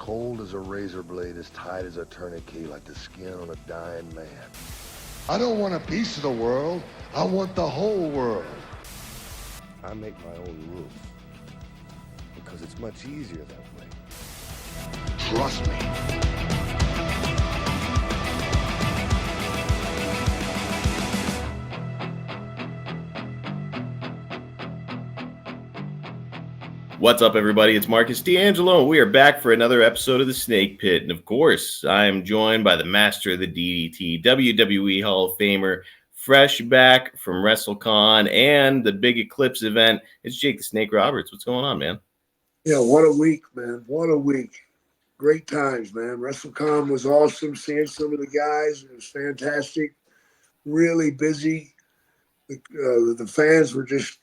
cold as a razor blade, as tight as a tourniquet, like the skin on a dying man. I don't want a piece of the world. I want the whole world. I make my own rules because it's much easier that way. Trust me. What's up, everybody? It's Marcus D'Angelo, and we are back for another episode of The Snake Pit. And of course, I am joined by the master of the DDT, WWE Hall of Famer, fresh back from WrestleCon and the Big Eclipse event. It's Jake the Snake Roberts. What's going on, man? Yeah, what a week, man. What a week. Great times, man. WrestleCon was awesome. Seeing some of the guys, it was fantastic. Really busy. The fans were just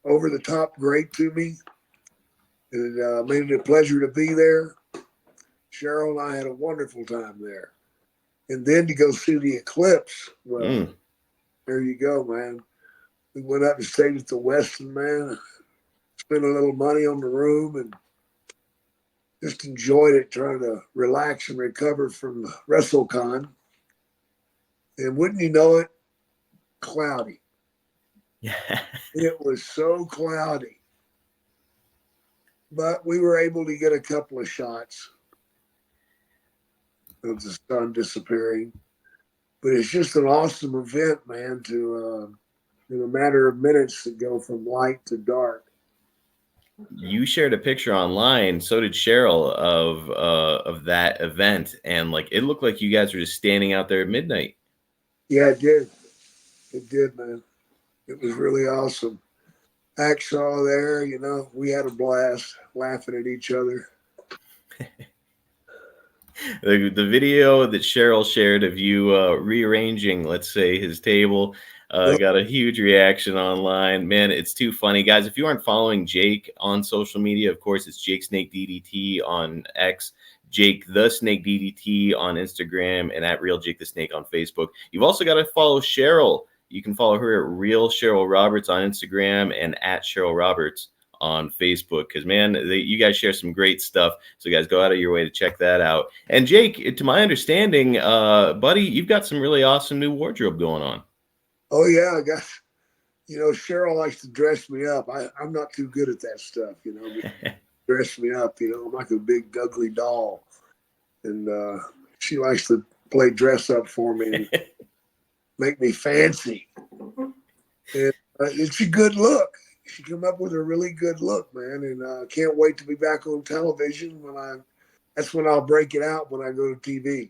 over the top great to me. It made it a pleasure to be there. Cheryl and I had a wonderful time there. And then to go see the Eclipse, well, there you go, man. We went up and stayed at the Westin, man. Spent a little money on the room and just enjoyed it, trying to relax and recover from WrestleCon. And wouldn't you know it, cloudy. Yeah. It was so cloudy. But we were able to get a couple of shots of the sun disappearing. But it's just an awesome event, man, to, in a matter of minutes, to go from light to dark. You shared a picture online, so did Cheryl, of that event. And, like, it looked like you guys were just standing out there at midnight. Yeah, it did. It did, man. It was really awesome. Hacksaw there, you know, we had a blast laughing at each other. The video that Cheryl shared of you rearranging, let's say, his table got a huge reaction online. Man, it's too funny. Guys, if you aren't following Jake on social media, of course, it's Jake Snake DDT on X, Jake the Snake DDT on Instagram, and at Real Jake the Snake on Facebook. You've also got to follow Cheryl. You can follow her at Real Cheryl Roberts on Instagram and at Cheryl Roberts on Facebook. Because, man, you guys share some great stuff. So, guys, go out of your way to check that out. And, Jake, to my understanding, buddy, you've got some really awesome new wardrobe going on. Oh, yeah, I got, you know, Cheryl likes to dress me up. I'm not too good at that stuff, you know. Dress me up, you know. I'm like a big, ugly doll. And she likes to play dress up for me and make me fancy. And it's a good look. She came up with a really good look, man. And can't wait to be back on television that's when I'll break it out when I go to TV.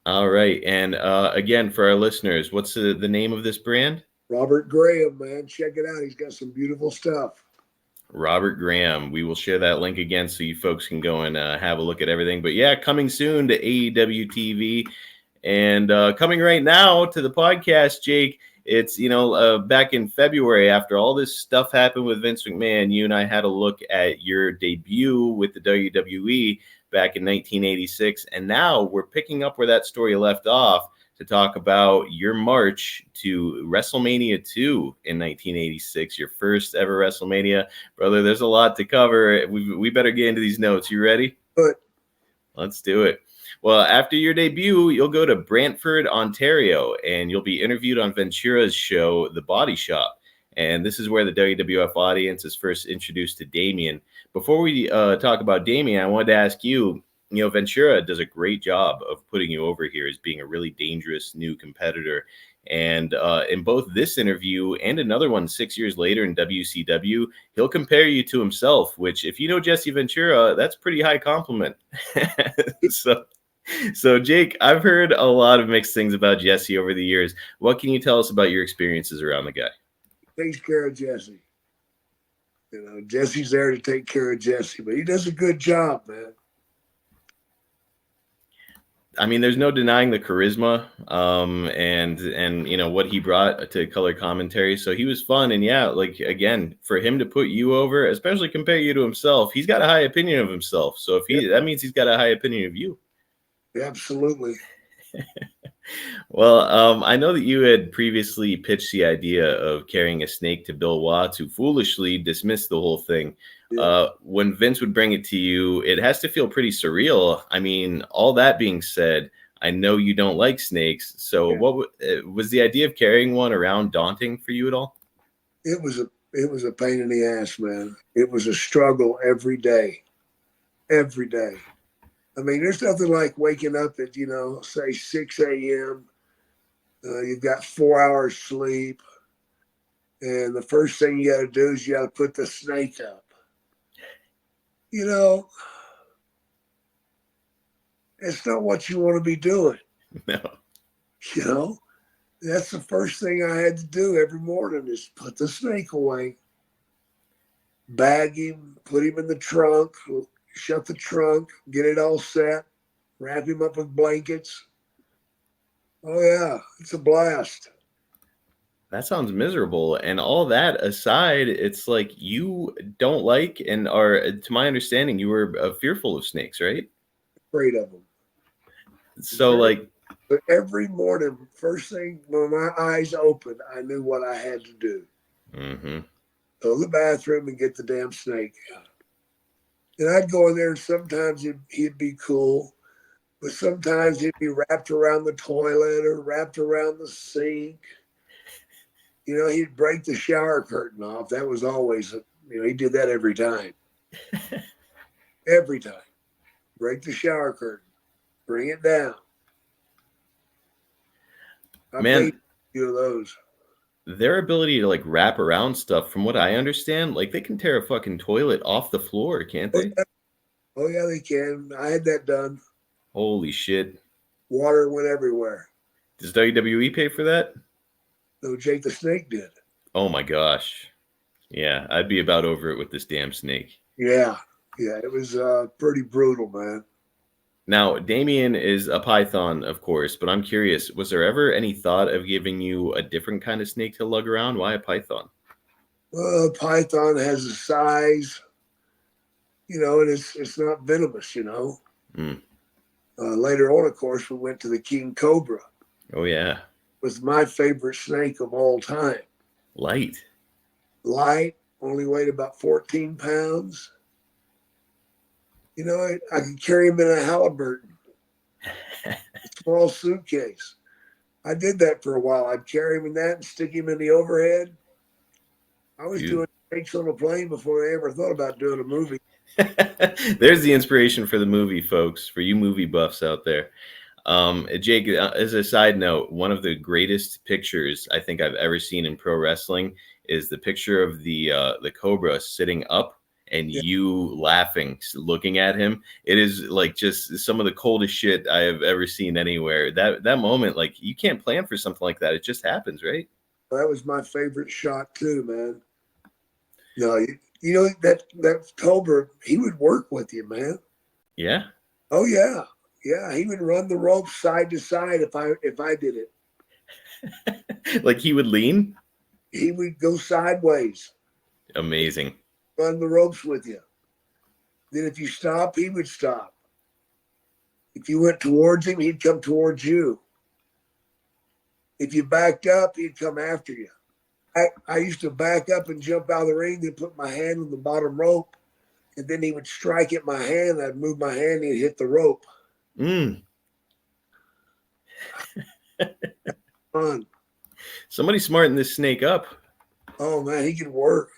All right. And again, for our listeners, what's the name of this brand? Robert Graham, man. Check it out. He's got some beautiful stuff. Robert Graham. We will share that link again so you folks can go and have a look at everything. But yeah, coming soon to AEW TV. And coming right now to the podcast, Jake, it's, you know, back in February, after all this stuff happened with Vince McMahon, you and I had a look at your debut with the WWE back in 1986. And now we're picking up where that story left off to talk about your march to WrestleMania 2 in 1986, your first ever WrestleMania. Brother, there's a lot to cover. We better get into these notes. You ready? Good. Let's do it. Well, after your debut, you'll go to Brantford, Ontario, and you'll be interviewed on Ventura's show, The Body Shop. And this is where the WWF audience is first introduced to Damien. Before we talk about Damien, I wanted to ask you, you know, Ventura does a great job of putting you over here as being a really dangerous new competitor. And in both this interview and another one 6 years later in WCW, he'll compare you to himself, which, if you know Jesse Ventura, that's pretty high compliment. So, Jake, I've heard a lot of mixed things about Jesse over the years. What can you tell us about your experiences around the guy? Takes care of Jesse. You know, Jesse's there to take care of Jesse, but he does a good job, man. I mean, there's no denying the charisma and you know what he brought to color commentary. So he was fun. And yeah, like, again, for him to put you over, especially compare you to himself, he's got a high opinion of himself. So if that means he's got a high opinion of you. Absolutely. Well, I know that you had previously pitched the idea of carrying a snake to Bill Watts, who foolishly dismissed the whole thing. Yeah. When Vince would bring it to you, it has to feel pretty surreal. I mean, all that being said, I know you don't like snakes. So, Yeah. Was the idea of carrying one around daunting for you at all? It was a pain in the ass, man. It was a struggle every day. Every day. I mean, there's nothing like waking up at, say 6 a.m. You've got 4 hours sleep. And the first thing you got to do is you got to put the snake up. It's not what you want to be doing. No. That's the first thing I had to do every morning is put the snake away, bag him, put him in the trunk, shut the trunk, get it all set, wrap him up with blankets. Oh, yeah, it's a blast. That sounds miserable. And all that aside, it's like you don't like and are, to my understanding, you were fearful of snakes, right? Afraid of them. So, But every morning, first thing when my eyes opened, I knew what I had to do. Mm-hmm. Go to the bathroom and get the damn snake out. And I'd go in there, and sometimes he'd be cool, but sometimes he'd be wrapped around the toilet or wrapped around the sink. He'd break the shower curtain off. That was always, he did that every time. Every time. Break the shower curtain. Bring it down. I Man, made a few of those. their ability to wrap around stuff, from what I understand, they can tear a fucking toilet off the floor, can't they? Oh, yeah, they can. I had that done. Holy shit. Water went everywhere. Does WWE pay for that? No, Jake the Snake did. Oh my gosh. Yeah, I'd be about over it with this damn snake. Yeah, it was pretty brutal, man. Now, Damien is a python, of course, but I'm curious, was there ever any thought of giving you a different kind of snake to lug around? Why a python? Well, a python has a size, and it's not venomous, Later on, of course, we went to the King Cobra. Oh, yeah. It was my favorite snake of all time. Light, only weighed about 14 pounds. I could carry him in a Halliburton, a small suitcase. I did that for a while. I'd carry him in that and stick him in the overhead. I was doing snakes on a plane before they ever thought about doing a movie. There's the inspiration for the movie, folks, for you movie buffs out there. Jake, as a side note, one of the greatest pictures I think I've ever seen in pro wrestling is the picture of the Cobra sitting up and you laughing, looking at him. It is just some of the coldest shit I have ever seen anywhere. That moment, you can't plan for something like that. It just happens, right? That was my favorite shot too, man. No, that Cobra, he would work with you, man. Yeah. Oh yeah. Yeah, he would run the rope side to side if I did it. He would lean? He would go sideways. Amazing. Run the ropes with you. Then if you stop, he would stop. If you went towards him, he'd come towards you. If you backed up, he'd come after you. I used to back up and jump out of the ring, then put my hand on the bottom rope, and then he would strike at my hand. I'd move my hand and he'd hit the rope. Fun. Somebody smarten this snake up. Oh man, he can work.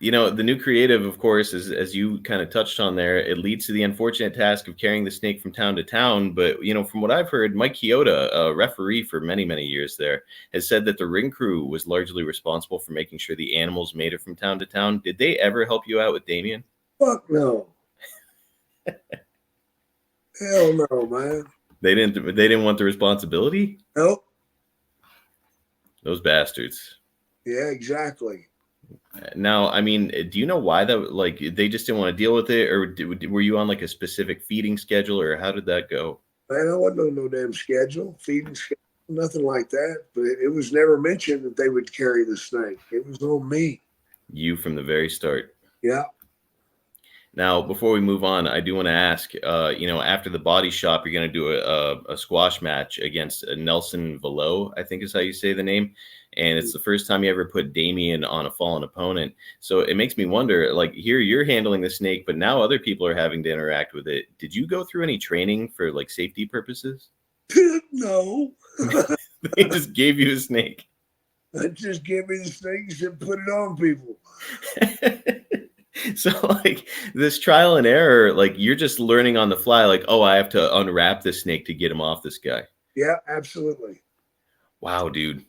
The new creative, of course, is, as you kind of touched on there, it leads to the unfortunate task of carrying the snake from town to town. But, from what I've heard, Mike Chioda, a referee for many, many years there, has said that the ring crew was largely responsible for making sure the animals made it from town to town. Did they ever help you out with Damien? Fuck no. Hell no, man. They didn't want the responsibility? Nope. Those bastards. Yeah, exactly. Now, I mean, do you know why that, they just didn't want to deal with it, or were you on a specific feeding schedule, or how did that go? Man, I wasn't on no damn feeding schedule, nothing like that. But it was never mentioned that they would carry the snake. It was on me. You from the very start. Yeah. Now, before we move on, I do want to ask, after the body shop, you're going to do a squash match against Nelson Velo, I think is how you say the name. And it's the first time you ever put Damien on a fallen opponent. So it makes me wonder, like, here you're handling the snake, but now other people are having to interact with it. Did you go through any training for, like, safety purposes? No. They just gave you a snake. They just gave me the snake and said, put it on people. So, like, this trial and error, like, you're just learning on the fly, like, oh, I have to unwrap this snake to get him off this guy. Yeah, absolutely. Wow, dude.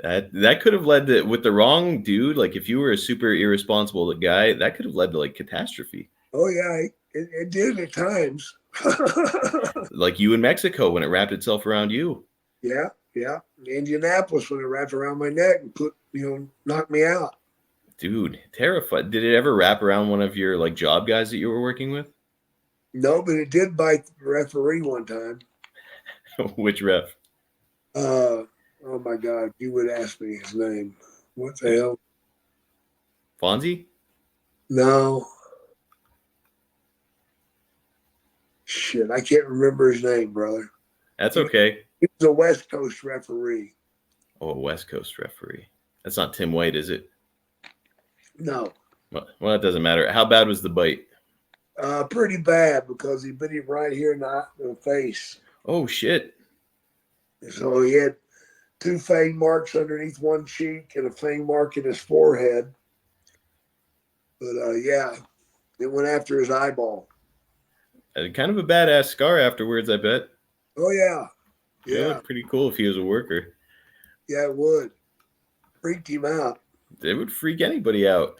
That could have led to, with the wrong dude, like if you were a super irresponsible guy, that could have led to like catastrophe. Oh yeah, it did at times. Like you in Mexico when it wrapped itself around you. Yeah. Indianapolis when it wrapped around my neck and knocked me out. Dude, terrified. Did it ever wrap around one of your like job guys that you were working with? No, but it did bite the referee one time. Which ref? Oh my God, you would ask me his name. What the hell? Fonzie? No. Shit, I can't remember his name, brother. That's okay. He was a West Coast referee. Oh, a West Coast referee. That's not Tim White, is it? No. Well, it doesn't matter. How bad was the bite? Pretty bad because he bit him right here in the face. Oh, shit. So he had 2 fang marks underneath one cheek and a fang mark in his forehead. But yeah, it went after his eyeball. Kind of a badass scar afterwards, I bet. Oh yeah. It looked pretty cool if he was a worker. Yeah, it would. Freaked him out. It would freak anybody out.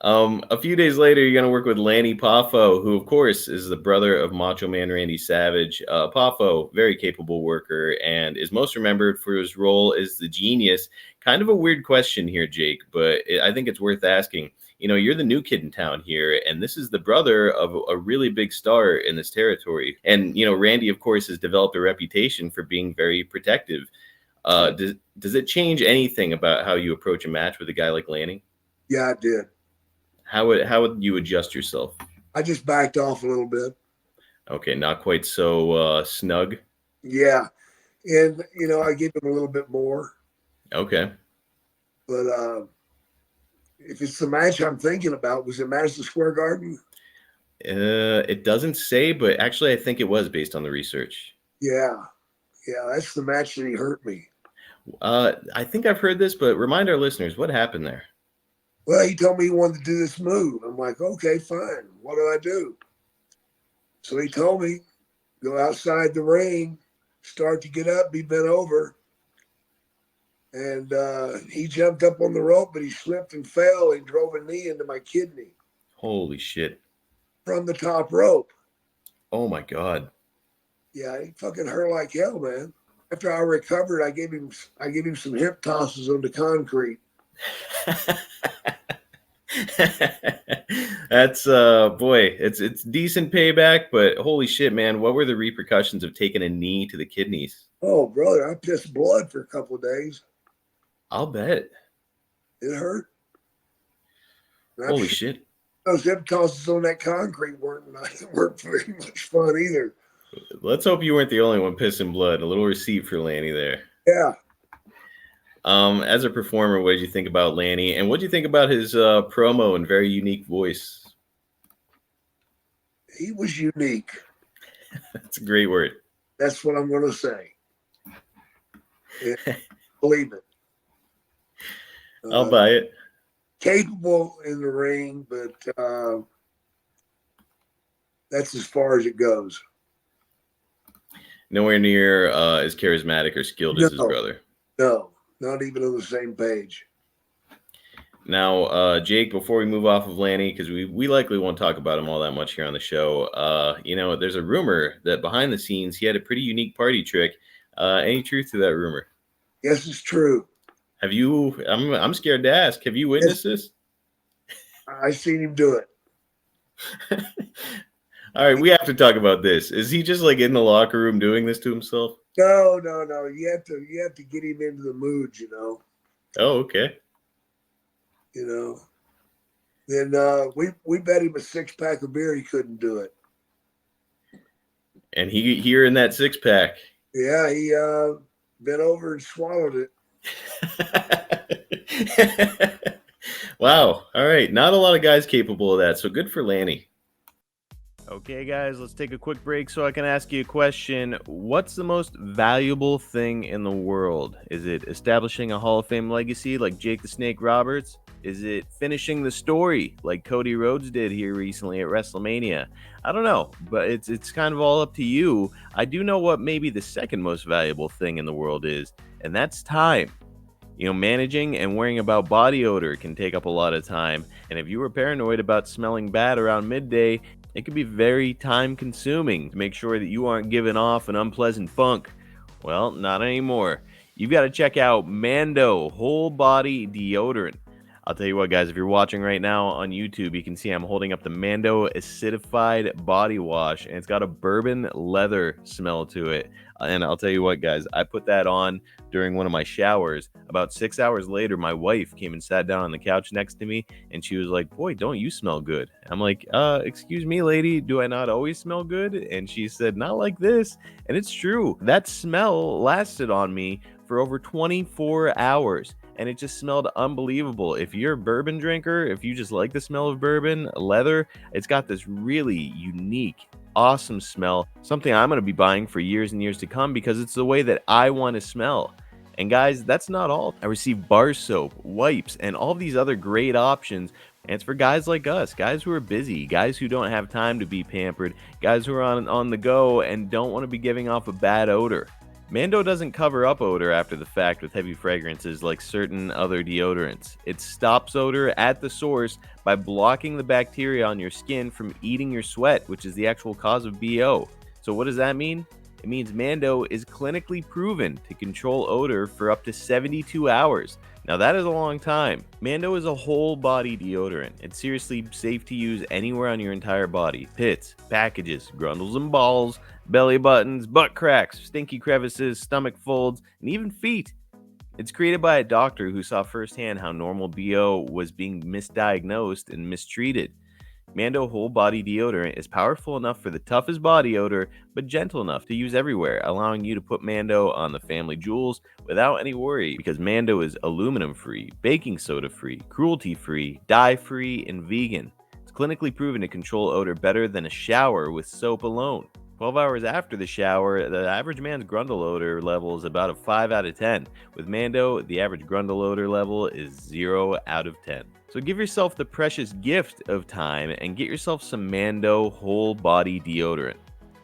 A few days later, you're going to work with Lanny Poffo, who, of course, is the brother of Macho Man Randy Savage. Poffo, very capable worker, and is most remembered for his role as the Genius. Kind of a weird question here, Jake, but I think it's worth asking. You know, you're the new kid in town here, and this is the brother of a really big star in this territory. And, you know, Randy, of course, has developed a reputation for being very protective. Does it change anything about how you approach a match with a guy like Lanny? Yeah, it did. How would you adjust yourself? I just backed off a little bit. Okay, not quite so snug. Yeah. And, I gave him a little bit more. Okay. But if it's the match I'm thinking about, was it Madison Square Garden? It doesn't say, but actually I think it was based on the research. Yeah. Yeah, that's the match that he hurt me. I think I've heard this, but remind our listeners, what happened there? Well, he told me he wanted to do this move. I'm like, okay, fine. What do I do? So he told me, go outside the ring, start to get up, be bent over. And he jumped up on the rope, but he slipped and fell and drove a knee into my kidney. Holy shit. From the top rope. Oh, my God. Yeah, he fucking hurt like hell, man. After I recovered, I gave him some hip tosses on the concrete. That's boy, it's decent payback, but holy shit, man, what were the repercussions of taking a knee to the kidneys? Oh, brother, I pissed blood for a couple of days. I'll bet. It hurt. Holy shit. Those hip tosses on that concrete weren't very much fun either. Let's hope you weren't the only one pissing blood. A little receipt for Lanny there. Yeah. As a performer, what did you think about Lanny? And what did you think about his promo and very unique voice? He was unique. That's a great word. That's what I'm going to say. Yeah, believe it. I'll buy it. Capable in the ring, but that's as far as it goes. Nowhere near as charismatic or skilled as his brother. No. Not even on the same page. Now, Jake, before we move off of Lanny, because we likely won't talk about him all that much here on the show, there's a rumor that behind the scenes he had a pretty unique party trick. Any truth to that rumor? Yes, it's true. Have you? I'm scared to ask. Have you witnessed this? I've seen him do it. All right, we have to talk about this. Is he just like in the locker room doing this to himself? No. You have to get him into the mood, Oh, okay. Then Then we bet him a 6-pack of beer. He couldn't do it. And here in that 6-pack. Yeah, he bent over and swallowed it. Wow. All right. Not a lot of guys capable of that. So good for Lanny. Okay, guys, let's take a quick break so I can ask you a question. What's the most valuable thing in the world? Is it establishing a Hall of Fame legacy like Jake the Snake Roberts? Is it finishing the story like Cody Rhodes did here recently at WrestleMania? I don't know, but it's kind of all up to you. I do know what maybe the second most valuable thing in the world is, and that's time. You know, managing and worrying about body odor can take up a lot of time, and if you were paranoid about smelling bad around midday, it can be very time consuming to make sure that you aren't giving off an unpleasant funk. Well, not anymore. You've got to check out Mando Whole Body Deodorant. I'll tell you what, guys, if you're watching right now on YouTube, you can see I'm holding up the Mando Acidified Body Wash, and it's got a bourbon leather smell to it. And I'll tell you what, guys, I put that on during one of my showers. About 6 hours later, my wife came and sat down on the couch next to me, and she was like, "Boy, don't you smell good?" I'm like, excuse me, lady, do I not always smell good? And she said, "Not like this." And it's true. That smell lasted on me for over 24 hours. And it just smelled unbelievable. If you're a bourbon drinker, if you just like the smell of bourbon, leather, it's got this really unique, awesome smell. Something I'm going to be buying for years and years to come because it's the way that I want to smell. And guys, that's not all. I received bar soap, wipes, and all these other great options. And it's for guys like us, guys who are busy, guys who don't have time to be pampered, guys who are on the go and don't want to be giving off a bad odor. Mando doesn't cover up odor after the fact with heavy fragrances like certain other deodorants. It stops odor at the source by blocking the bacteria on your skin from eating your sweat, which is the actual cause of BO. So what does that mean? It means Mando is clinically proven to control odor for up to 72 hours. Now that is a long time. Mando is a whole body deodorant. It's seriously safe to use anywhere on your entire body. Pits, packages, grundles and balls, belly buttons, butt cracks, stinky crevices, stomach folds, and even feet. It's created by a doctor who saw firsthand how normal BO was being misdiagnosed and mistreated. Mando Whole Body Deodorant is powerful enough for the toughest body odor, but gentle enough to use everywhere, allowing you to put Mando on the family jewels without any worry, because Mando is aluminum-free, baking soda-free, cruelty-free, dye-free, and vegan. It's clinically proven to control odor better than a shower with soap alone. 12 hours after the shower, the average man's grundle odor level is about a 5 out of 10. With Mando, the average grundle odor level is 0 out of 10. So give yourself the precious gift of time and get yourself some Mando Whole Body Deodorant.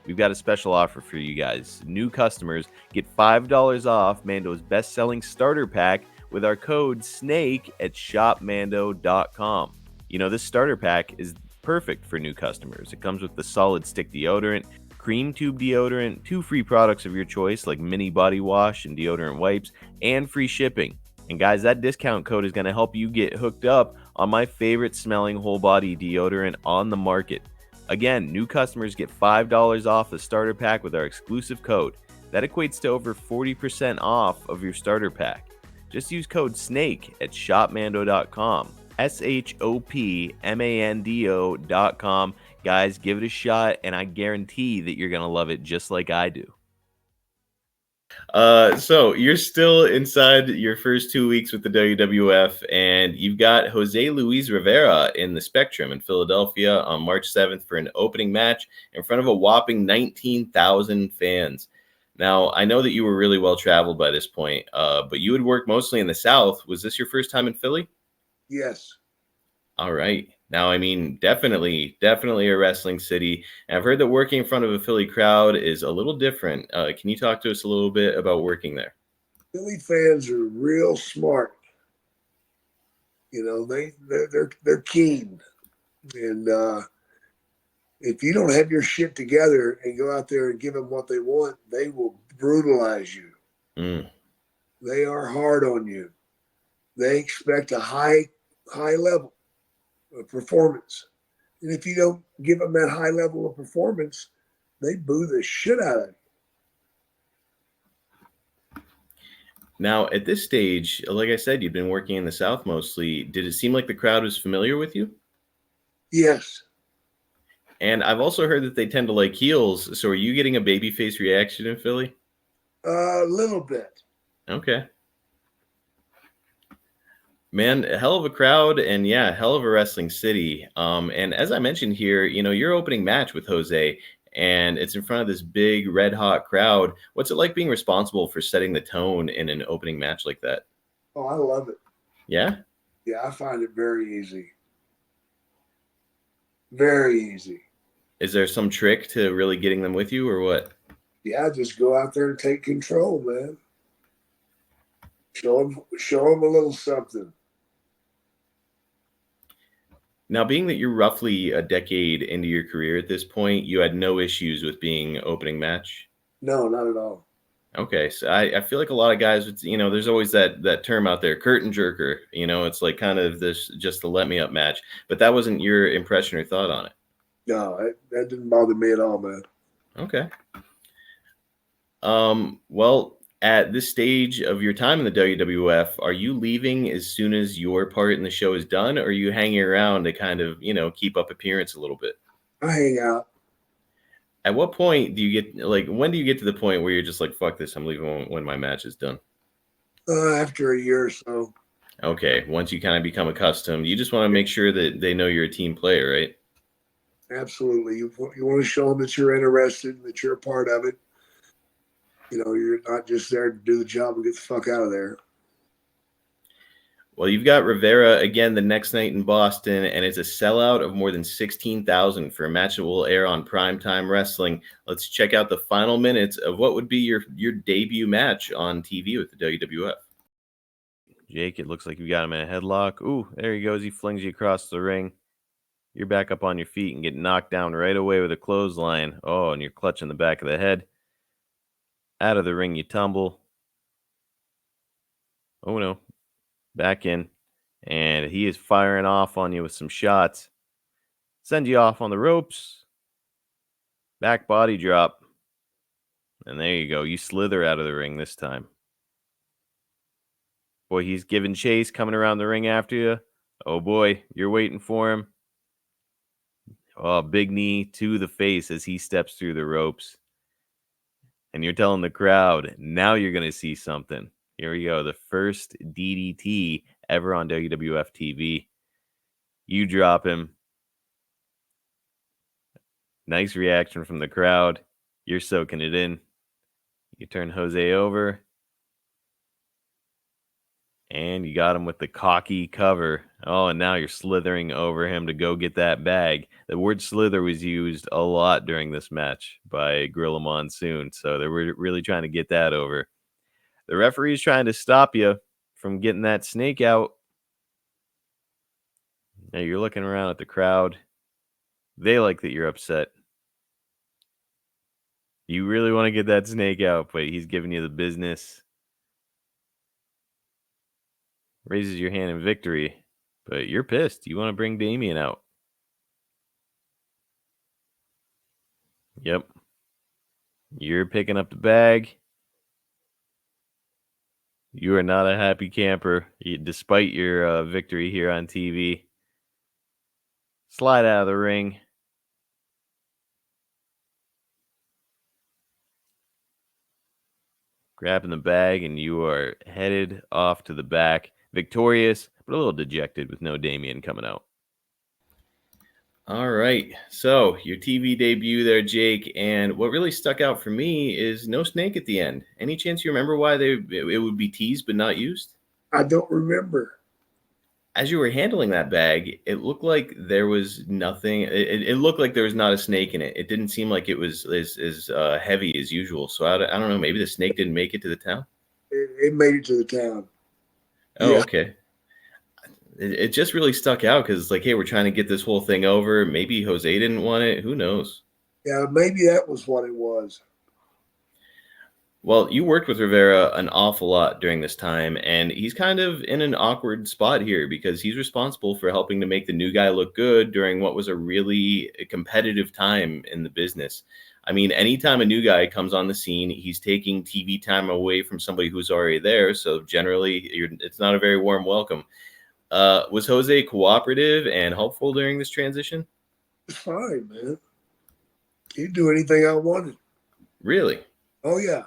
We've got a special offer for you guys. New customers get $5 off Mando's best-selling starter pack with our code SNAKE at shopmando.com. You know, this starter pack is perfect for new customers. It comes with the solid stick deodorant, cream tube deodorant, 2 free products of your choice like mini body wash and deodorant wipes, and free shipping. And guys, that discount code is going to help you get hooked up on my favorite smelling whole body deodorant on the market. Again, new customers get $5 off the starter pack with our exclusive code. That equates to over 40% off of your starter pack. Just use code SNAKE at shopmando.com. shopmando.com. Guys, give it a shot, and I guarantee that you're going to love it just like I do. So you're still inside your first 2 weeks with the WWF, and you've got Jose Luis Rivera in the Spectrum in Philadelphia on March 7th for an opening match in front of a whopping 19,000 fans. Now, I know that you were really well traveled by this point, but you had worked mostly in the South. Was this your first time in Philly? Yes. All right. Now, I mean, definitely a wrestling city. And I've heard that working in front of a Philly crowd is a little different. Can you talk to us a little bit about working there? Philly fans are real smart. You know, they're keen, and if you don't have your shit together and go out there and give them what they want, they will brutalize you. They are hard on you. They expect a high level of performance. And if you don't give them that high level of performance, they boo the shit out of you. Now, at this stage, like I said, you've been working in the South mostly. Did it seem like the crowd was familiar with you? Yes. And I've also heard that they tend to like heels. So are you getting a babyface reaction in Philly? A little bit. Okay. Man, a hell of a crowd, and yeah, hell of a wrestling city. And as I mentioned here, your opening match with Jose, and it's in front of this big red hot crowd. What's it like being responsible for setting the tone in an opening match like that? Oh, I love it. Yeah? Yeah, I find it very easy. Very easy. Is there some trick to really getting them with you or what? Yeah, just go out there and take control, man. Show them a little something. Now, being that you're roughly a decade into your career at this point, you had no issues with being opening match? No, not at all. Okay, so I feel like a lot of guys, there's always that term out there, curtain jerker. It's like kind of this just the let me up match, but that wasn't your impression or thought on it. No, that didn't bother me at all, man. Okay. Well, at this stage of your time in the WWF, are you leaving as soon as your part in the show is done, or are you hanging around to kind of, keep up appearance a little bit? I hang out. At what point do you get, when do you get to the point where you're just like, fuck this, I'm leaving when my match is done? After a year or so. Okay, once you kind of become accustomed, you just want to make sure that they know you're a team player, right? Absolutely. You want to show them that you're interested, that you're a part of it. You're not just there to do the job and get the fuck out of there. Well, you've got Rivera again the next night in Boston, and it's a sellout of more than 16,000 for a match that will air on Primetime Wrestling. Let's check out the final minutes of what would be your debut match on TV with the WWF. Jake, it looks like you got him in a headlock. Ooh, there he goes. He flings you across the ring. You're back up on your feet and get knocked down right away with a clothesline. Oh, and you're clutching the back of the head. Out of the ring you tumble. Oh, no. Back in. And he is firing off on you with some shots. Send you off on the ropes. Back body drop. And there you go. You slither out of the ring this time. Boy, he's giving chase, coming around the ring after you. Oh boy, you're waiting for him. Oh, big knee to the face as he steps through the ropes. And you're telling the crowd, now you're going to see something. Here we go. The first DDT ever on WWF TV. You drop him. Nice reaction from the crowd. You're soaking it in. You turn Jose over. And you got him with the cocky cover. Oh, and now you're slithering over him to go get that bag. The word slither was used a lot during this match by Gorilla Monsoon. So they were really trying to get that over. The referee's trying to stop you from getting that snake out. Now you're looking around at the crowd. They like that you're upset. You really want to get that snake out, but he's giving you the business. Raises your hand in victory, but you're pissed. You want to bring Damien out. Yep. You're picking up the bag. You are not a happy camper, despite your victory here on TV. Slide out of the ring. Grabbing the bag, and you are headed off to the back. Victorious, but a little dejected with no Damien coming out. All right. So your TV debut there, Jake. And what really stuck out for me is no snake at the end. Any chance you remember why it would be teased but not used? I don't remember. As you were handling that bag, it looked like there was nothing. It looked like there was not a snake in it. It didn't seem like it was as heavy as usual. So I don't know. Maybe the snake didn't make it to the town. It made it to the town. Oh, Yeah. okay. It just really stuck out because it's like, hey, we're trying to get this whole thing over. Maybe Jose didn't want it. Who knows? Yeah, maybe that was what it was. Well, you worked with Rivera an awful lot during this time, and he's kind of in an awkward spot here because he's responsible for helping to make the new guy look good during what was a really competitive time in the business. I mean, anytime a new guy comes on the scene, he's taking TV time away from somebody who's already there. So generally, it's not a very warm welcome. Was Jose cooperative and helpful during this transition? It's fine, man. He'd do anything I wanted. Really? Oh, yeah.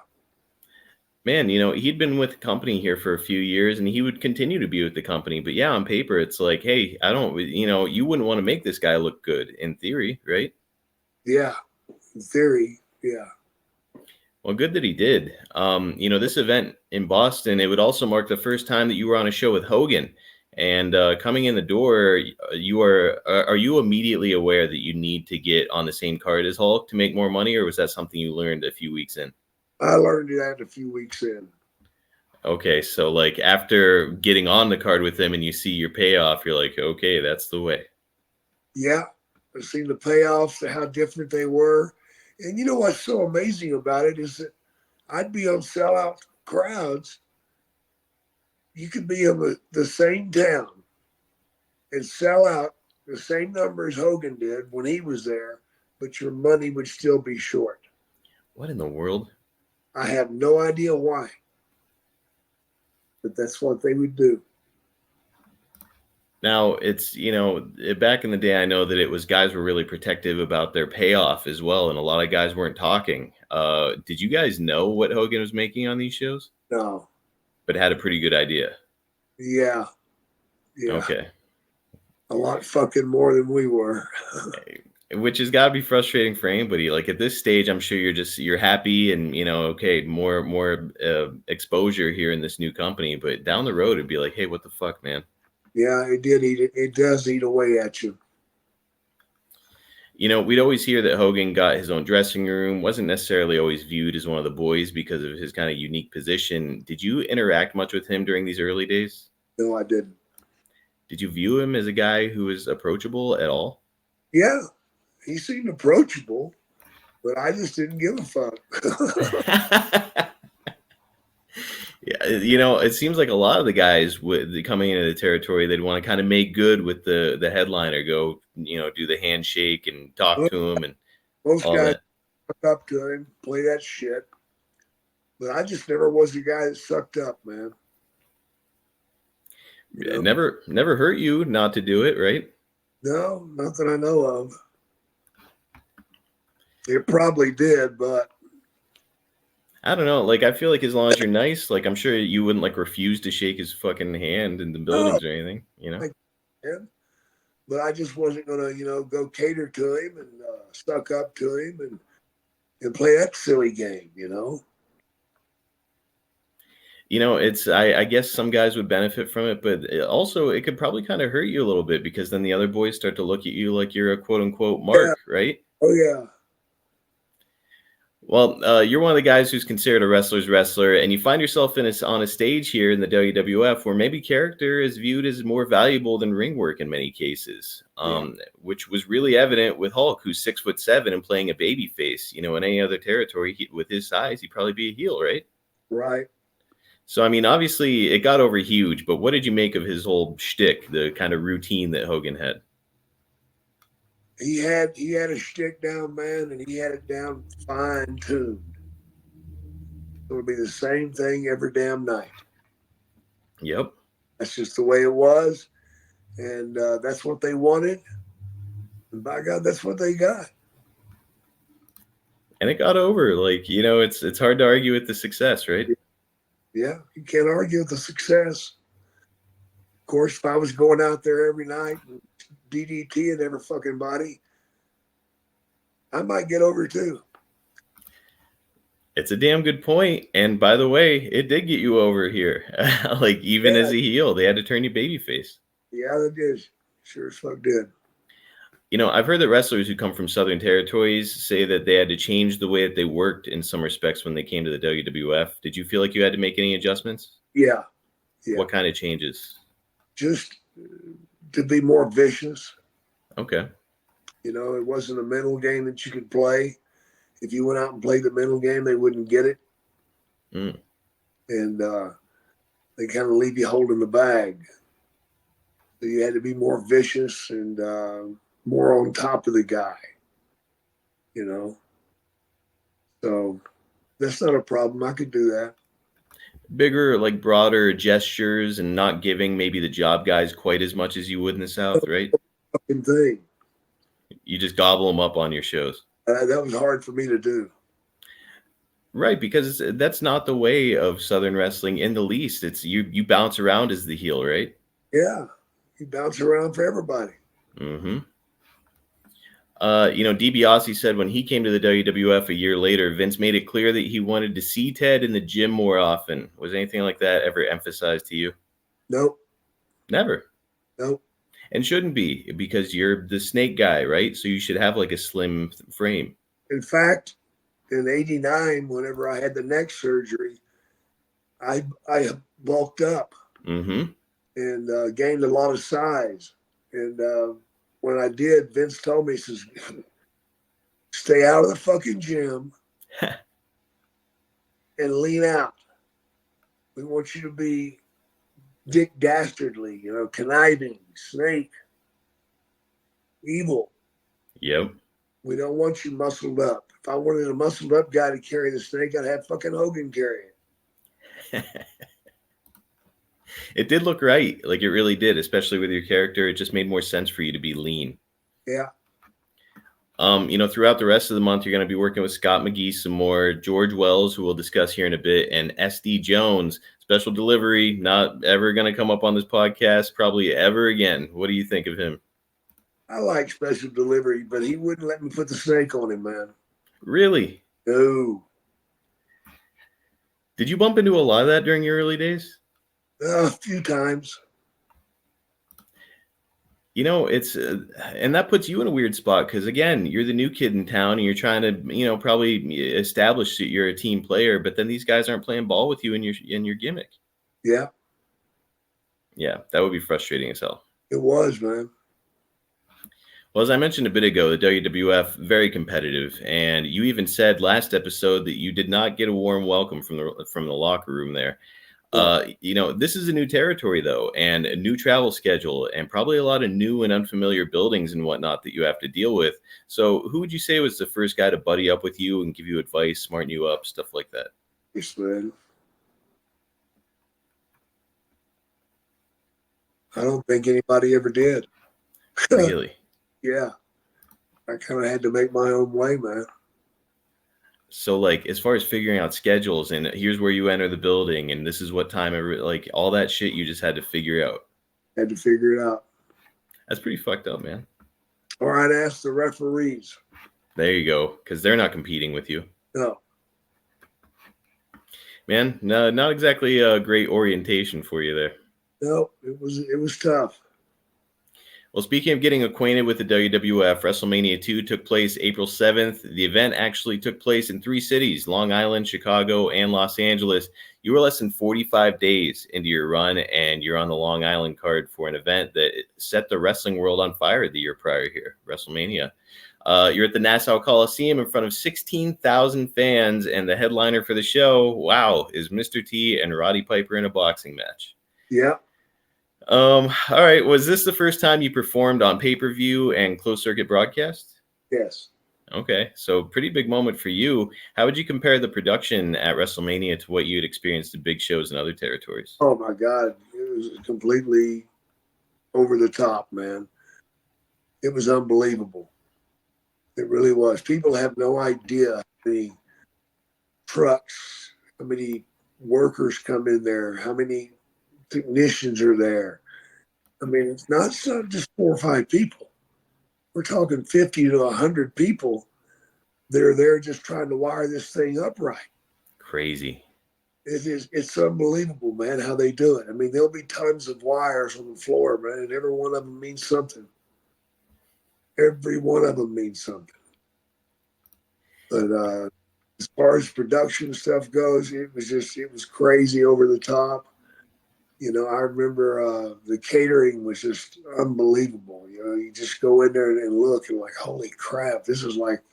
Man, he'd been with the company here for a few years and he would continue to be with the company. But yeah, on paper, it's like, hey, I don't, you wouldn't want to make this guy look good in theory, right? Yeah. In theory, yeah. Well, good that he did. This event in Boston, it would also mark the first time that you were on a show with Hogan. And coming in the door, are you immediately aware that you need to get on the same card as Hulk to make more money, or was that something you learned a few weeks in? I learned that a few weeks in. Okay, so like after getting on the card with him and you see your payoff, you're like, okay, that's the way. Yeah, I've seen the payoffs, how different they were. And you know what's so amazing about it is that I'd be on sellout crowds. You could be in the same town and sell out the same number as Hogan did when he was there, but your money would still be short. What in the world? I have no idea why, but that's what they would do. Now, it's, back in the day, I know that it was guys were really protective about their payoff as well, and a lot of guys weren't talking. Did you guys know what Hogan was making on these shows? No. But had a pretty good idea. Yeah. Yeah. Okay. A lot fucking more than we were. Which has got to be frustrating for anybody. Like at this stage, I'm sure you're happy and, okay, more exposure here in this new company. But down the road, it'd be like, hey, what the fuck, man? Yeah, it does eat away at you. We'd always hear that Hogan got his own dressing room, wasn't necessarily always viewed as one of the boys because of his kind of unique position. Did you interact much with him during these early days? No, I didn't. Did you view him as a guy who was approachable at all? Yeah, he seemed approachable, but I just didn't give a fuck. Yeah, it seems like a lot of the guys coming into the territory, they'd want to kind of make good with the headliner, go, do the handshake and talk to him and most all guys that. suck up to him, play that shit. But I just never was the guy that sucked up, man. It never hurt you not to do it, right? No, not that I know of. It probably did, but I don't know. Like, I feel like as long as you're nice, like, I'm sure you wouldn't like refuse to shake his fucking hand in the buildings or anything, Yeah. But I just wasn't gonna, go cater to him and suck up to him and play that silly game, It's I guess some guys would benefit from it, but it could probably kind of hurt you a little bit because then the other boys start to look at you like you're a quote unquote mark, right? Oh yeah. Well, you're one of the guys who's considered a wrestler's wrestler, and you find yourself on a stage here in the WWF where maybe character is viewed as more valuable than ring work in many cases, which was really evident with Hulk, who's 6'7" and playing a baby face. In any other territory with his size, he'd probably be a heel, right? Right. So, I mean, obviously it got over huge, but what did you make of his whole shtick, the kind of routine that Hogan had? He had a shtick down, man, and he had it down fine tuned. It would be the same thing every damn night. Yep. That's just the way it was, and that's what they wanted. And by God, that's what they got. And it got over. Like, it's hard to argue with the success, right? Yeah, you can't argue with the success. Of course, if I was going out there every night, DDT in every fucking body, I might get over too. It's a damn good point. And by the way, it did get you over here. Like, even as a heel, they had to turn you babyface. Yeah, they did. Sure as fuck did. I've heard that wrestlers who come from Southern territories say that they had to change the way that they worked in some respects when they came to the WWF. Did you feel like you had to make any adjustments? Yeah. What kind of changes? Just to be more vicious. Okay. It wasn't a mental game that you could play. If you went out and played the mental game, they wouldn't get it. And they kind of leave you holding the bag. So you had to be more vicious and more on top of the guy, So that's not a problem. I could do that. bigger, like broader gestures and not giving maybe the job guys quite as much as you would in the South, right? Fucking thing. You just gobble them up on your shows. That was hard for me to do. Right, because that's not the way of Southern wrestling in the least. It's you bounce around as the heel, right? Yeah. You bounce around for everybody. Mm-hmm. DiBiase said when he came to the WWF a year later, Vince made it clear that he wanted to see Ted in the gym more often. Was anything like that ever emphasized to you? Nope. Never. Nope. And shouldn't be, because you're the snake guy, right? So you should have like a slim frame. In fact, in '89, whenever I had the neck surgery, I bulked up Mm-hmm. and gained a lot of size. And when I did, Vince told me, he says, stay out of the fucking gym and lean out. We want you to be Dick Dastardly, conniving, snake, evil. Yep. We don't want you muscled up. If I wanted a muscled up guy to carry the snake, I'd have fucking Hogan carry it. It did look right. Like it really did, especially with your character. It just made more sense for you to be lean. Yeah. Throughout the rest of the month, you're going to be working with Scott McGee some more, George Wells, who we'll discuss here in a bit, and SD Jones. Special delivery, not ever going to come up on this podcast, probably ever again. What do you think of him? I like special delivery, but he wouldn't let me put the snake on him, man. Really? No. Did you bump into a lot of that during your early days? A few times. It's and that puts you in a weird spot because, again, you're the new kid in town and you're trying to, probably establish that you're a team player, but then these guys aren't playing ball with you in your gimmick. Yeah. Yeah, that would be frustrating as hell. It was, man. Well, as I mentioned a bit ago, the WWF, very competitive. And you even said last episode that you did not get a warm welcome from the locker room there. This is a new territory, though, and a new travel schedule, and probably a lot of new and unfamiliar buildings and whatnot that you have to deal with. So who would you say was the first guy to buddy up with you and give you advice, smarten you up, stuff like that? Yes, man. I don't think anybody ever did. Really? Yeah. I kind of had to make my own way, man. So, like, as far as figuring out schedules and here's where you enter the building and this is what time, like, all that shit you just had to figure out. Had to figure it out. That's pretty fucked up, man. Or I'd ask the referees. There you go, because they're not competing with you. No. Man, no, not exactly a great orientation for you there. No, it was tough. Well, speaking of getting acquainted with the WWF, WrestleMania 2 took place April 7th. The event actually took place in 3 cities, Long Island, Chicago, and Los Angeles. You were less than 45 days into your run, and you're on the Long Island card for an event that set the wrestling world on fire the year prior here, WrestleMania. You're at the Nassau Coliseum in front of 16,000 fans, and the headliner for the show, wow, is Mr. T and Roddy Piper in a boxing match. Yeah. All right. Was this the first time you performed on pay-per-view and closed circuit broadcast? Yes. Okay. So pretty big moment for you. How would you compare the production at WrestleMania to what you'd experienced at big shows in other territories? Oh my God. It was completely over the top, man. It was unbelievable. It really was. People have no idea how many trucks, how many workers come in there, how many technicians are there. I mean, it's not just 4 or 5 people. We're talking 50 to 100 people that are there just trying to wire this thing up right. Crazy. It's unbelievable, man, how they do it. I mean, there'll be tons of wires on the floor, man, and every one of them means something. Every one of them means something. But as far as production stuff goes, it was crazy over the top. I remember the catering was just unbelievable. You just go in there and look and like, holy crap, this is like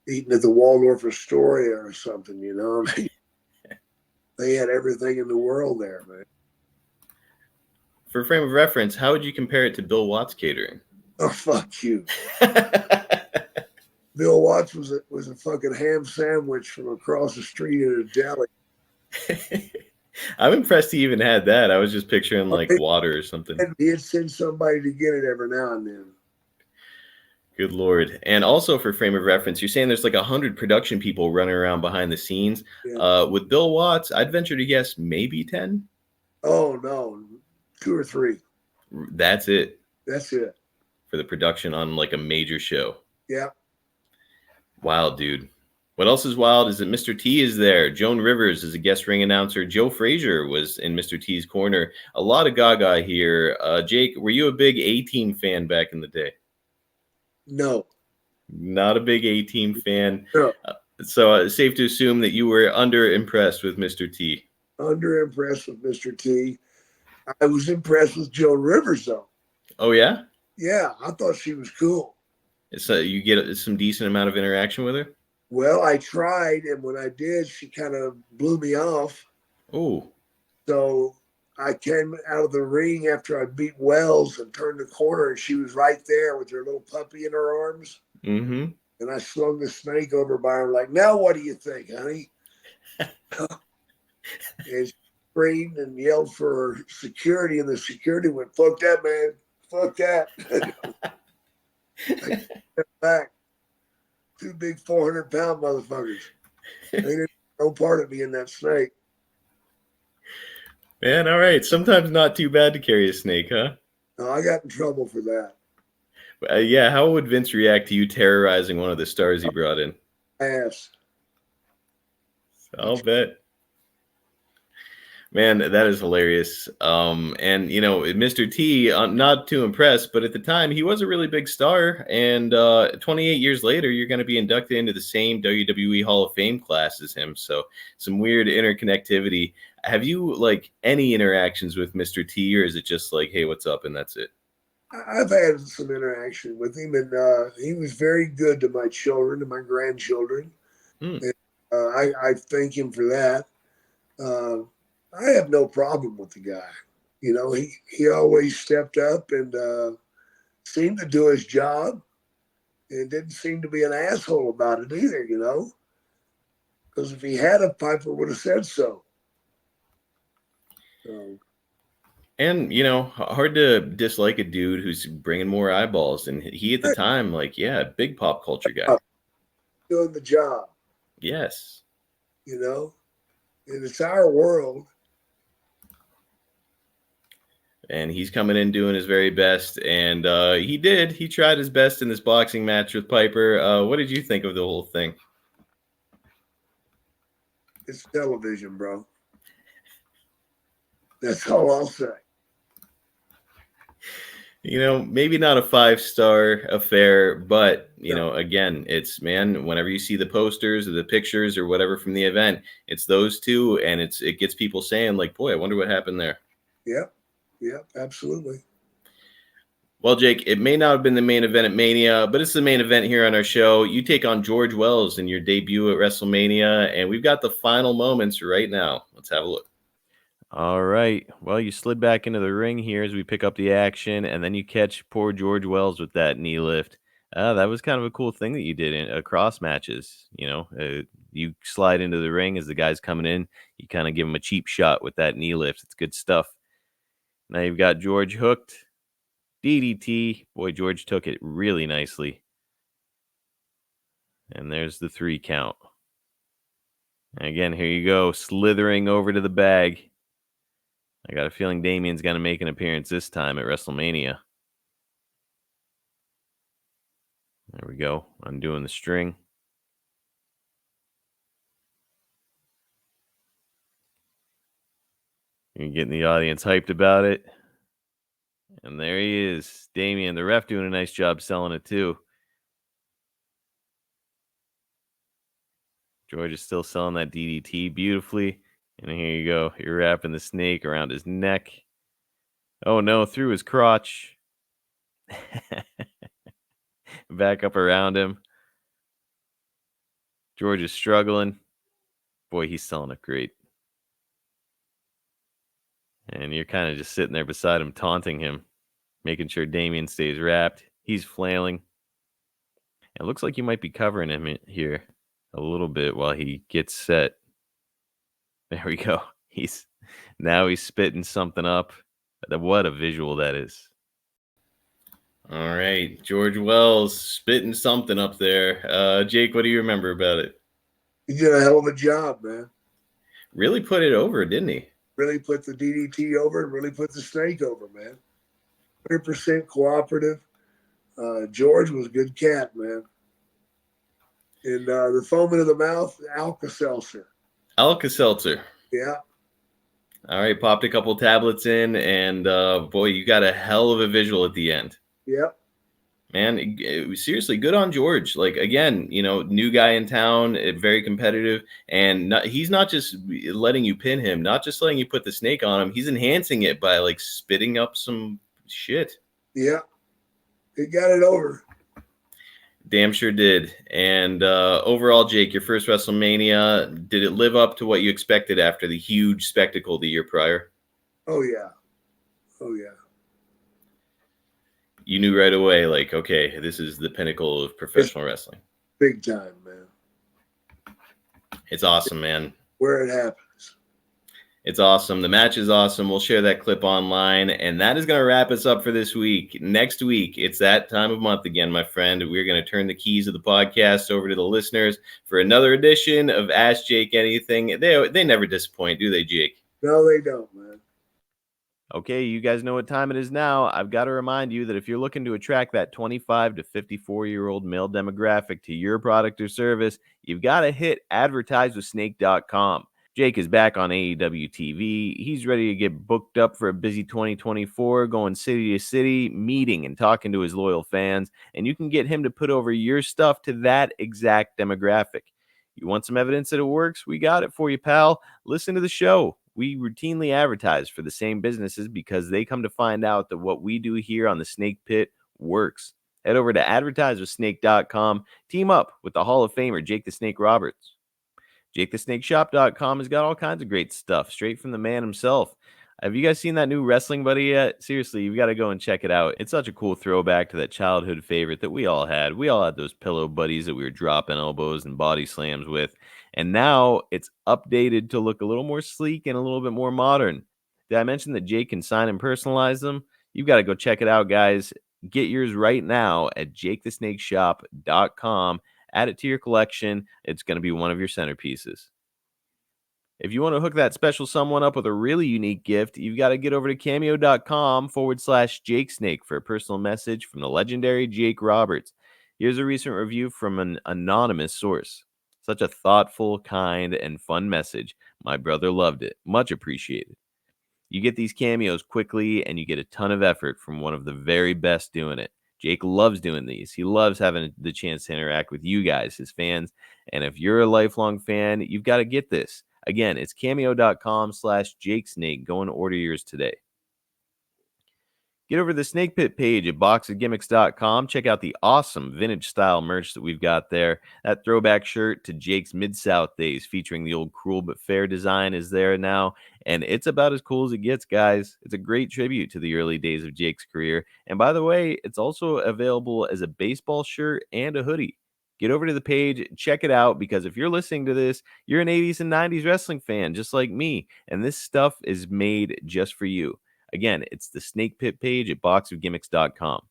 eating at the Waldorf Astoria or something, I mean, they had everything in the world there, man. For frame of reference, how would you compare it to Bill Watts catering? Oh, fuck you. Bill Watts was a fucking ham sandwich from across the street at a deli. I'm impressed he even had that. I was just picturing like water or something. He'd send somebody to get it every now and then. Good Lord. And also for frame of reference, you're saying there's like 100 production people running around behind the scenes. Yeah. With Bill Watts, I'd venture to guess maybe 10. Oh, no. 2 or 3. That's it. That's it. For the production on like a major show. Yeah. Wild, dude. What else is wild is that Mr. T is there. Joan Rivers is a guest ring announcer. Joe Frazier was in Mr. T's corner. A lot of Gaga here. Jake, were you a big A-Team fan back in the day? No. Not a big A-Team fan. No. So it's safe to assume that you were under-impressed with Mr. T. Under-impressed with Mr. T. I was impressed with Joan Rivers, though. Oh, yeah? Yeah, I thought she was cool. So you get some decent amount of interaction with her? Well, I tried, and when I did, she kind of blew me off. Oh. So I came out of the ring after I beat Wells and turned the corner, and she was right there with her little puppy in her arms. Mm-hmm. And I slung the snake over by her, like, now what do you think, honey? And she screamed and yelled for security, and the security went, fuck that, man. Fuck that. I stepped back. 2 big 400-pound motherfuckers. They didn't no part of me in that snake. Man, all right. Sometimes not too bad to carry a snake, huh? No, I got in trouble for that. Yeah, how would Vince react to you terrorizing one of the stars he brought in? Ass. I'll bet. Man, that is hilarious. And, you know, Mr. T, not too impressed, but at the time, he was a really big star. And 28 years later, you're going to be inducted into the same WWE Hall of Fame class as him. So some weird interconnectivity. Have you, like, any interactions with Mr. T, or is it just like, hey, what's up, and that's it? I've had some interaction with him, and he was very good to my children and my grandchildren. And, I thank him for that. I have no problem with the guy. You know, he always stepped up and seemed to do his job and didn't seem to be an asshole about it either, you know. Because if he had a, Piper would have said so. And, you know, hard to dislike a dude who's bringing more eyeballs. And he, at the time, like, yeah, big pop culture guy. Doing the job. Yes. You know, and it's our world. And he's coming in doing his very best. And he tried his best in this boxing match with Piper. What did you think of the whole thing? It's television, bro. That's all I'll say. You know, maybe not a 5-star affair, but, you know, again, it's, man, whenever you see the posters or the pictures or whatever from the event, it's those two, and it gets people saying, like, boy, I wonder what happened there. Yep. Yep, absolutely. Well, Jake, it may not have been the main event at Mania, but it's the main event here on our show. You take on George Wells in your debut at WrestleMania, and we've got the final moments right now. Let's have a look. All right. Well, you slid back into the ring here as we pick up the action, and then you catch poor George Wells with that knee lift. That was kind of a cool thing that you did in across matches. You know, you slide into the ring as the guy's coming in. You kind of give him a cheap shot with that knee lift. It's good stuff. Now you've got George hooked. DDT. Boy, George took it really nicely. And there's the 3 count. And again, here you go, slithering over to the bag. I got a feeling Damien's going to make an appearance this time at WrestleMania. There we go. Undoing the string. You're getting the audience hyped about it. And there he is. Damien, the ref, doing a nice job selling it too. George is still selling that DDT beautifully. And here you go. You're wrapping the snake around his neck. Oh no, through his crotch. Back up around him. George is struggling. Boy, he's selling it great. And you're kind of just sitting there beside him, taunting him, making sure Damien stays wrapped. He's flailing. It looks like you might be covering him here a little bit while he gets set. There we go. He's spitting something up. What a visual that is. All right, George Wells spitting something up there. Jake, what do you remember about it? He did a hell of a job, man. Really put it over, didn't he? Really put the DDT over and really put the snake over, man. 100% cooperative. George was a good cat, man. And the foaming of the mouth, Alka-Seltzer. Alka-Seltzer. Yeah. All right, popped a couple tablets in, and boy, you got a hell of a visual at the end. Yep. Man, seriously, good on George. Like, again, new guy in town, very competitive, and he's not just letting you pin him, not just letting you put the snake on him. He's enhancing it by like spitting up some shit. Yeah, he got it over. Damn sure did. And overall, Jake, your first WrestleMania, did it live up to what you expected after the huge spectacle the year prior? Oh yeah. You knew right away, like, okay, this is the pinnacle of professional wrestling. Big time, man. It's awesome, man. Where it happens. It's awesome. The match is awesome. We'll share that clip online. And that is going to wrap us up for this week. Next week, it's that time of month again, my friend. We're going to turn the keys of the podcast over to the listeners for another edition of Ask Jake Anything. They never disappoint, do they, Jake? No, they don't, man. Okay, you guys know what time it is now. I've got to remind you that if you're looking to attract that 25 to 54-year-old male demographic to your product or service, you've got to hit advertisewithsnake.com. Jake is back on AEW TV. He's ready to get booked up for a busy 2024, going city to city, meeting and talking to his loyal fans, and you can get him to put over your stuff to that exact demographic. You want some evidence that it works? We got it for you, pal. Listen to the show. We routinely advertise for the same businesses because they come to find out that what we do here on the Snake Pit works. Head over to advertisewithsnake.com. Team up with the Hall of Famer Jake the Snake Roberts. JakeTheSnakeShop.com has got all kinds of great stuff straight from the man himself. Have you guys seen that new Wrestling Buddy yet? Seriously, you've got to go and check it out. It's such a cool throwback to that childhood favorite that we all had. We all had those pillow buddies that we were dropping elbows and body slams with. And now it's updated to look a little more sleek and a little bit more modern. Did I mention that Jake can sign and personalize them? You've got to go check it out, guys. Get yours right now at JakeTheSnakeShop.com. Add it to your collection. It's going to be one of your centerpieces. If you want to hook that special someone up with a really unique gift, you've got to get over to cameo.com/JakeSnake for a personal message from the legendary Jake Roberts. Here's a recent review from an anonymous source. Such a thoughtful, kind, and fun message. My brother loved it. Much appreciated. You get these cameos quickly, and you get a ton of effort from one of the very best doing it. Jake loves doing these. He loves having the chance to interact with you guys, his fans. And if you're a lifelong fan, you've got to get this. Again, it's cameo.com/JakeSnake. Go and order yours today. Get over to the Snake Pit page at boxofgimmicks.com. Check out the awesome vintage style merch that we've got there. That throwback shirt to Jake's Mid-South days featuring the old Cruel But Fair design is there now. And it's about as cool as it gets, guys. It's a great tribute to the early days of Jake's career. And by the way, it's also available as a baseball shirt and a hoodie. Get over to the page, check it out, because if you're listening to this, you're an 80s and 90s wrestling fan, just like me. And this stuff is made just for you. Again, it's the Snake Pit page at boxofgimmicks.com.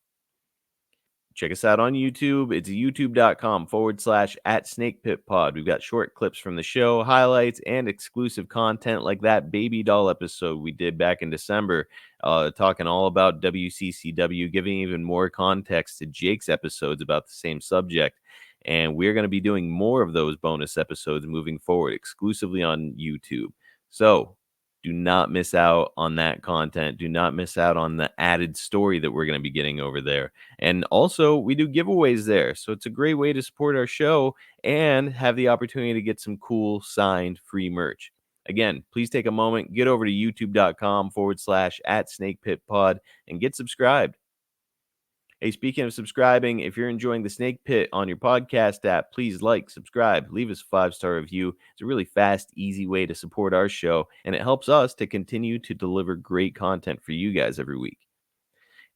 Check us out on YouTube. It's youtube.com/@SnakePitPod. We've got short clips from the show, highlights, and exclusive content like that Baby Doll episode we did back in December, talking all about WCCW, giving even more context to Jake's episodes about the same subject. And we're going to be doing more of those bonus episodes moving forward, exclusively on YouTube. So do not miss out on that content. Do not miss out on the added story that we're going to be getting over there. And also, we do giveaways there. So it's a great way to support our show and have the opportunity to get some cool signed free merch. Again, please take a moment, get over to youtube.com/@SnakePitPod and get subscribed. Hey, speaking of subscribing, if you're enjoying the Snake Pit on your podcast app, please like, subscribe, leave us a 5-star review. It's a really fast, easy way to support our show, and it helps us to continue to deliver great content for you guys every week.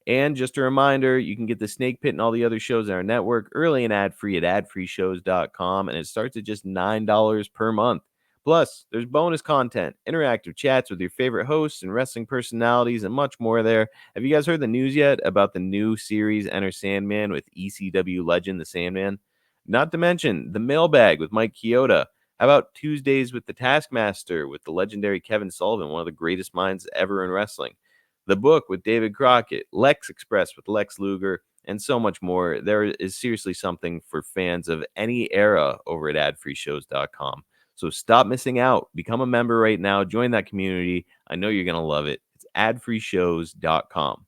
And just a reminder, you can get the Snake Pit and all the other shows in our network early and ad-free at adfreeshows.com, and it starts at just $9 per month. Plus, there's bonus content, interactive chats with your favorite hosts and wrestling personalities, and much more there. Have you guys heard the news yet about the new series Enter Sandman with ECW legend The Sandman? Not to mention the mailbag with Mike Chioda. How about Tuesdays with the Taskmaster with the legendary Kevin Sullivan, one of the greatest minds ever in wrestling? The book with David Crockett, Lex Express with Lex Luger, and so much more. There is seriously something for fans of any era over at adfreeshows.com. So stop missing out. Become a member right now. Join that community. I know you're going to love it. It's adfreeshows.com.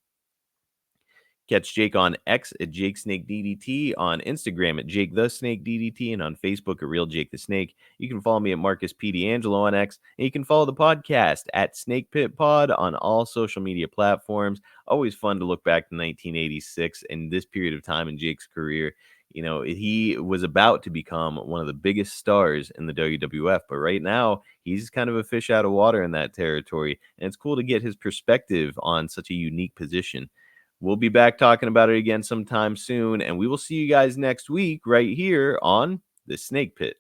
Catch Jake on X at JakeSnakeDDT, on Instagram at JakeTheSnakeDDT, and on Facebook at Real Jake the Snake. You can follow me at Marcus P. D'Angelo on X, and you can follow the podcast at Snake Pit Pod on all social media platforms. Always fun to look back to 1986 and this period of time in Jake's career. You know, he was about to become one of the biggest stars in the WWF, but right now he's kind of a fish out of water in that territory, and it's cool to get his perspective on such a unique position. We'll be back talking about it again sometime soon, and we will see you guys next week right here on The Snake Pit.